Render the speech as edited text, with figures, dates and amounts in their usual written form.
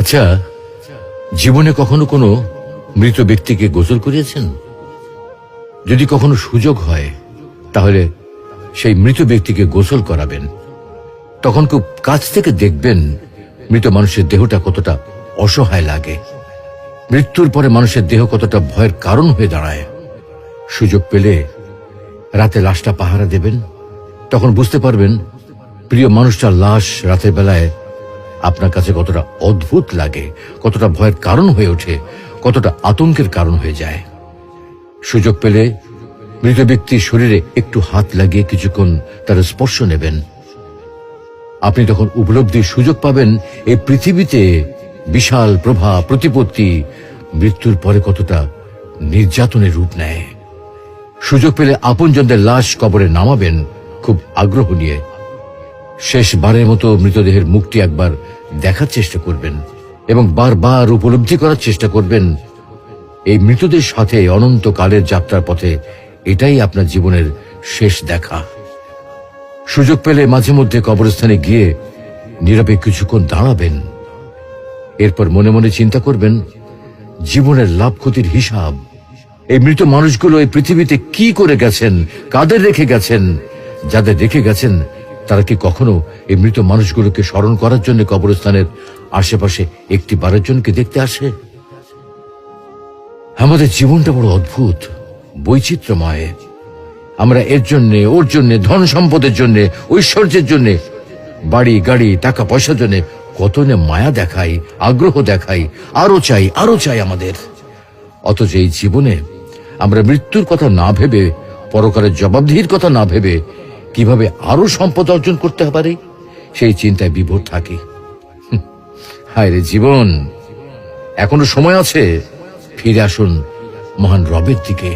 আচ্ছা, জীবনে কখনো কোনো মৃত ব্যক্তিকে গোসল করিয়েছেন? যদি কখনো সুযোগ হয় তাহলে সেই মৃত ব্যক্তিকে গোসল করাবেন। তখন খুব কাছ থেকে দেখবেন মৃত মানুষের দেহটা কতটা অসহায় লাগে, মৃত্যুর পরে মানুষের দেহ কতটা ভয়ের কারণ হয়ে দাঁড়ায়। সুযোগ পেলে রাতে লাশটা পাহারা দেবেন, তখন বুঝতে পারবেন প্রিয় মানুষটার লাশ রাতের বেলায় আপনার কাছে কতটা অদ্ভুত লাগে, কতটা ভয়ের কারণ হয়ে ওঠে, কতটা আতঙ্কের কারণ হয়ে যায়। সুযোগ পেলে মৃত ব্যক্তির শরীরে একটু হাত লাগিয়ে কিছুক্ষণ তার স্পর্শ নেবেন। আপনি তখন উপলব্ধির সুযোগ পাবেন এই পৃথিবীতে বিশাল প্রভা প্রতিপত্তি মৃত্যুর পরে কতটা নির্যাতনের রূপ নেয়। সুযোগ পেলে আপনজনদের লাশ কবরে নামাবেন খুব আগ্রহ নিয়ে। শেষবারের মতো মৃতদেহের মুখটি একবার দেখার চেষ্টা করবেন এবং বারবার উপলব্ধি করার চেষ্টা করবেন এই মৃতদের সাথে অনন্তকালের যাত্রার পথে এটাই আপনার জীবনের শেষ দেখা। সুযোগ পেলে মাঝে মধ্যে কবরস্থানে গিয়ে নীরবে কিছুক্ষণ দাঁড়াবেন। এরপর মনে মনে চিন্তা করবেন জীবনের লাভ ক্ষতির হিসাব। এই মৃত মানুষগুলো এই পৃথিবীতে কি করে গেছেন, কাদের রেখে গেছেন। যাদের রেখে গেছেন তারা কি কখনো এই মৃত মানুষগুলোকে স্মরণ করার জন্য কবরস্থানের আশেপাশে একটি বারের জনকে দেখতে আসে? আমাদের জীবনটা বড় অদ্ভুত, বৈচিত্র্যময়। আমরা এর জন্য, ওর জন্য, ধন সম্পদের জন্য, ঐশ্বর্যের জন্য, বাড়ি গাড়ি টাকা পয়সার জন্য কত না মায়া দেখাই, আগ্রহ দেখাই, আরো চাই আরো চাই আমাদের। অথচ এই জীবনে আমরা মৃত্যুর কথা না ভেবে, পরকালের জবাবদিহির কথা না ভেবে কিভাবে আরো সম্পদ অর্জন করতে পারি সেই চিন্তায় বিভোর থাকি। হায় রে জীবন, এখনো সময় আছে, ফিরে আসুন মহান রবের দিকে।